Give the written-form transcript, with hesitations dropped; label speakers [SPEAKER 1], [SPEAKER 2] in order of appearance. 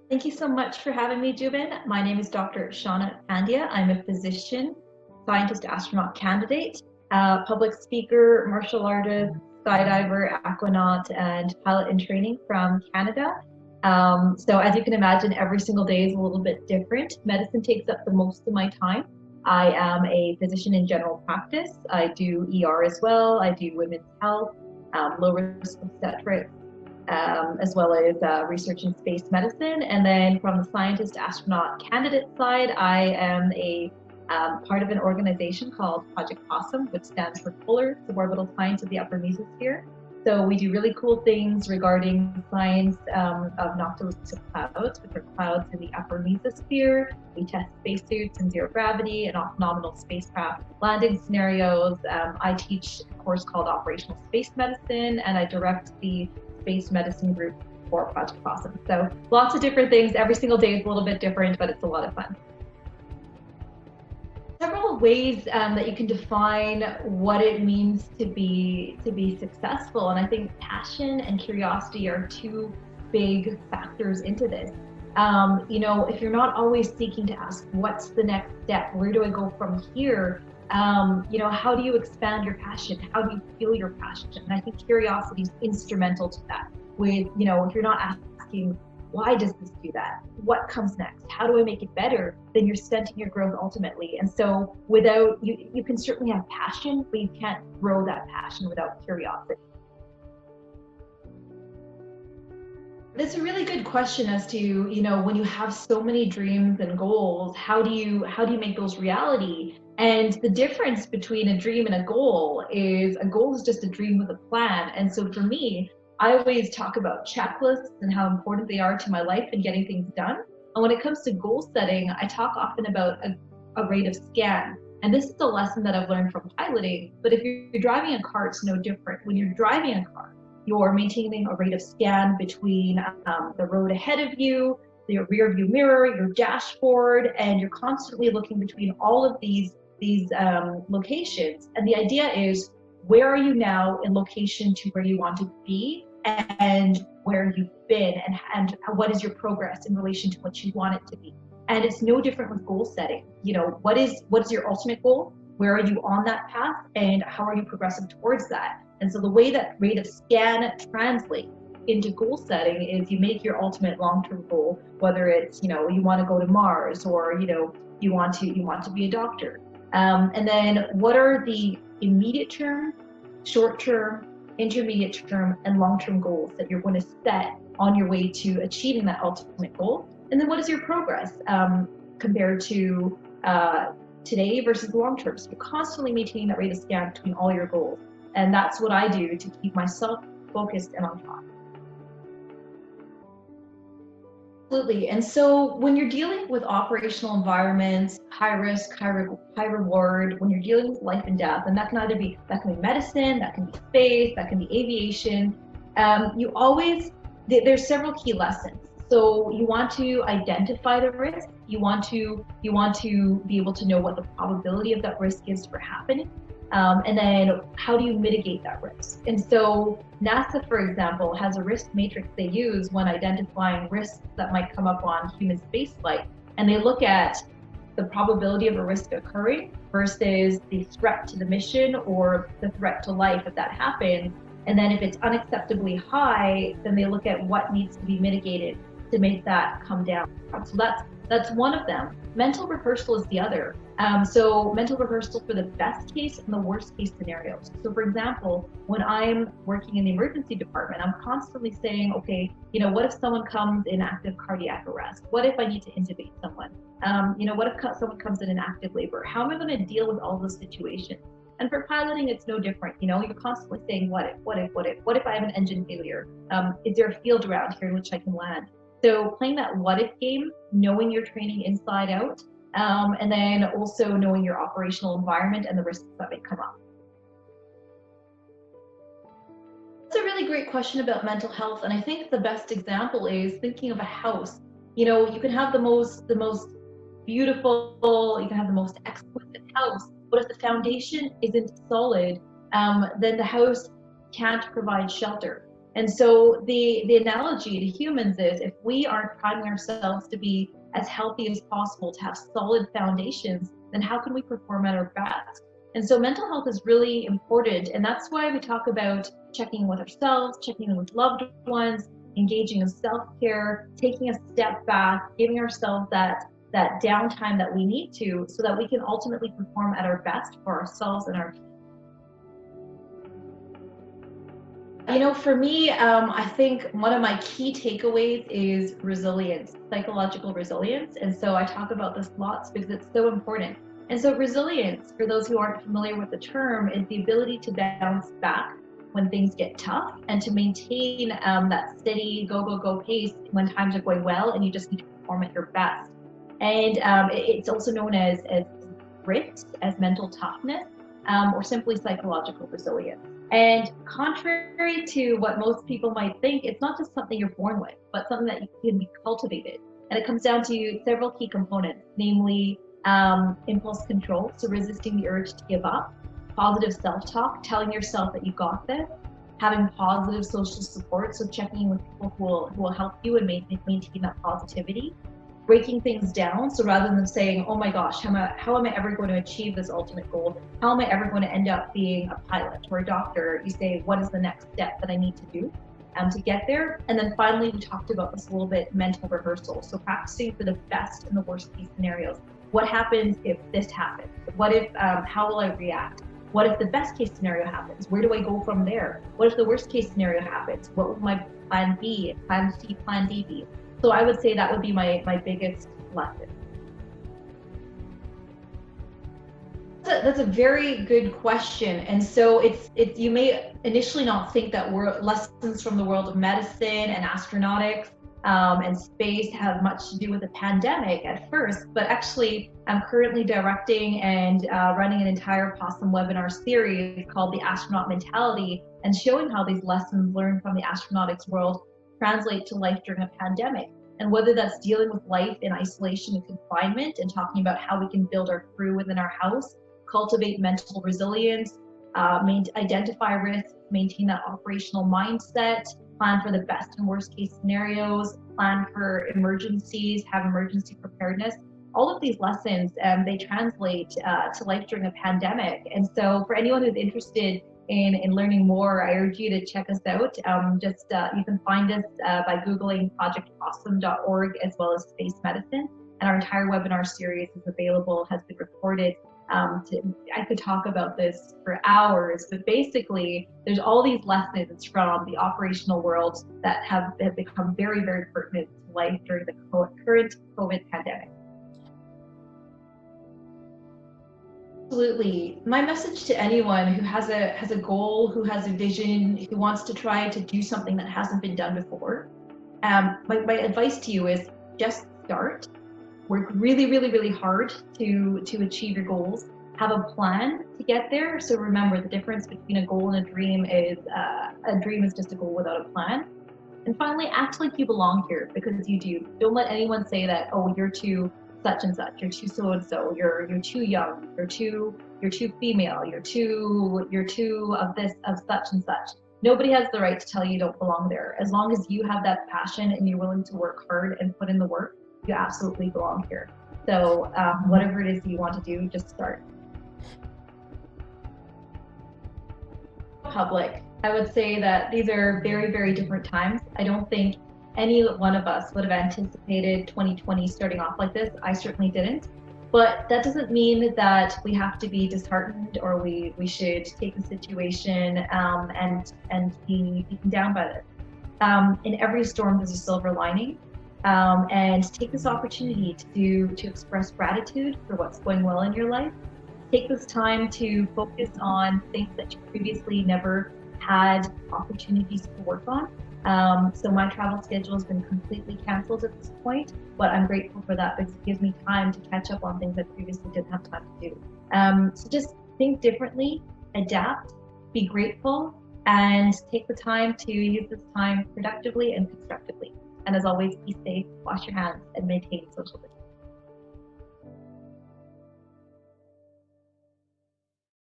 [SPEAKER 1] Thank you so much for having me, Jubin. My name is Dr. Shawna Pandya. I'm a physician, scientist, astronaut candidate, public speaker, martial artist, skydiver, aquanaut, and pilot in training from Canada. So as you can imagine, every single day is a little bit different. Medicine takes up the most of my time. I am a physician in general practice. I do ER as well. I do women's health, low risk obstetrics, as well as research in space medicine. And then from the scientist astronaut candidate side, I am a part of an organization called Project Awesome, which stands for Polar Suborbital Science of the Upper Mesosphere. So we do really cool things regarding science of noctilucent clouds, which are clouds in the upper mesosphere. We test spacesuits in zero gravity and off-nominal spacecraft landing scenarios. I teach a course called Operational Space Medicine, and I direct the space medicine group for Project Awesome. So lots of different things. Every single day is a little bit different, but it's a lot of fun. Several ways that you can define what it means to be successful, and I think passion and curiosity are two big factors into this. If you're not always seeking to ask what's the next step, where do I go from here, how do you expand your passion? How do you feel your passion? And I think curiosity is instrumental to that. If you're not asking, why does this do that? What comes next? How do I make it better? Then you're stunting your growth ultimately. And so without, you can certainly have passion, but you can't grow that passion without curiosity. That's a really good question as to, when you have so many dreams and goals, how do you make those reality? And the difference between a dream and a goal is just a dream with a plan. And so for me, I always talk about checklists and how important they are to my life and getting things done. And when it comes to goal setting, I talk often about a rate of scan. And this is a lesson that I've learned from piloting. But if you're driving a car, it's no different. When you're driving a car, you're maintaining a rate of scan between the road ahead of you, your rear view mirror, your dashboard, and you're constantly looking between all of these locations. And the idea is, where are you now in location to where you want to be, and where you've been, and what is your progress in relation to what you want it to be. And it's no different with goal setting. What is your ultimate goal? Where are you on that path, and how are you progressing towards that? And so the way that rate of scan translates into goal setting is you make your ultimate long-term goal, whether it's, you want to go to Mars, or, you want to be a doctor. And then what are the immediate term, short term, intermediate term, and long-term goals that you're going to set on your way to achieving that ultimate goal? And then what is your progress compared to today versus the long term? So you're constantly maintaining that rate of scan between all your goals. And that's what I do to keep myself focused and on top. Absolutely. And so when you're dealing with operational environments, high risk, high reward, when you're dealing with life and death, and that can be medicine, that can be space, that can be aviation, there's several key lessons. So you want to identify the risk. You want to be able to know what the probability of that risk is for happening. And then how do you mitigate that risk? And so NASA, for example, has a risk matrix they use when identifying risks that might come up on human spaceflight. And they look at the probability of a risk occurring versus the threat to the mission or the threat to life if that happens. And then if it's unacceptably high, then they look at what needs to be mitigated to make that come down. So that's one of them. Mental rehearsal is the other. So mental rehearsal for the best case and the worst case scenarios. So for example, when I'm working in the emergency department, I'm constantly saying, okay, what if someone comes in active cardiac arrest? What if I need to intubate someone? What if someone comes in active labor? How am I going to deal with all those situations? And for piloting, it's no different. You're constantly saying, what if I have an engine failure? Is there a field around here in which I can land? So playing that what if game, knowing your training inside out, and then also knowing your operational environment and the risks that may come up. That's a really great question about mental health, and I think the best example is thinking of a house. You can have the most beautiful, you can have the most exquisite house, but if the foundation isn't solid, then the house can't provide shelter. And so the analogy to humans is, if we aren't priming ourselves to be as healthy as possible, to have solid foundations, then how can we perform at our best? And so mental health is really important. And that's why we talk about checking in with ourselves, checking in with loved ones, engaging in self-care, taking a step back, giving ourselves that downtime that we need to, so that we can ultimately perform at our best for ourselves and our team. For me, I think one of my key takeaways is resilience, psychological resilience. And so I talk about this lots because it's so important. And so resilience, for those who aren't familiar with the term, is the ability to bounce back when things get tough and to maintain that steady go pace when times are going well and you just need to perform at your best. And it's also known as grit, as mental toughness, or simply psychological resilience. And contrary to what most people might think, it's not just something you're born with, but something that can be cultivated. And it comes down to several key components, namely impulse control, so resisting the urge to give up, positive self-talk, telling yourself that you got this, having positive social support, so checking in with people who will help you and maintain that positivity, breaking things down. So rather than saying, oh my gosh, how am I ever going to achieve this ultimate goal? How am I ever going to end up being a pilot or a doctor? You say, what is the next step that I need to do to get there? And then finally, we talked about this a little bit, mental rehearsal. So practicing for the best and the worst case scenarios. What happens if this happens? What if, how will I react? What if the best case scenario happens? Where do I go from there? What if the worst case scenario happens? What would my plan B, plan C, plan D be? So I would say that would be my biggest lesson. That's a very good question. And so it's you may initially not think that lessons from the world of medicine and astronautics and space have much to do with the pandemic at first, but actually I'm currently directing and running an entire Possum webinar series called The Astronaut Mentality, and showing how these lessons learned from the astronautics world translate to life during a pandemic. And whether that's dealing with life in isolation and confinement and talking about how we can build our crew within our house, cultivate mental resilience, identify risks, maintain that operational mindset, plan for the best and worst case scenarios, plan for emergencies, have emergency preparedness. All of these lessons, they translate to life during a pandemic. And so for anyone who's interested in learning more, I urge you to check us out. You can find us by Googling projectpossum.org as well as space medicine. And our entire webinar series is available, has been recorded. I could talk about this for hours, but basically there's all these lessons from the operational world that have become very, very pertinent to life during the current COVID pandemic. Absolutely. My message to anyone who has a goal, who has a vision, who wants to try to do something that hasn't been done before, my advice to you is just start. Work really, really, really hard to achieve your goals. Have a plan to get there. So remember, the difference between a goal and a dream is just a goal without a plan. And finally, act like you belong here, because you do. Don't let anyone say that, oh, you're too such and such, you're too so and so, you're too young, you're too female, you're too of this, of such and such. Nobody has the right to tell you don't belong there. As long as you have that passion and you're willing to work hard and put in the work, you absolutely belong here. So whatever it is you want to do, just start. Public, I would say that these are very, very different times. I don't think any one of us would have anticipated 2020 starting off like this. I certainly didn't. But that doesn't mean that we have to be disheartened or we should take the situation and be beaten down by this. In every storm, there's a silver lining. And take this opportunity to express gratitude for what's going well in your life. Take this time to focus on things that you previously never had opportunities to work on. So my travel schedule has been completely canceled at this point, but I'm grateful for that because it gives me time to catch up on things I previously didn't have time to do. So just think differently, adapt, be grateful, and take the time to use this time productively and constructively. And as always, be safe, wash your hands, and maintain social distance.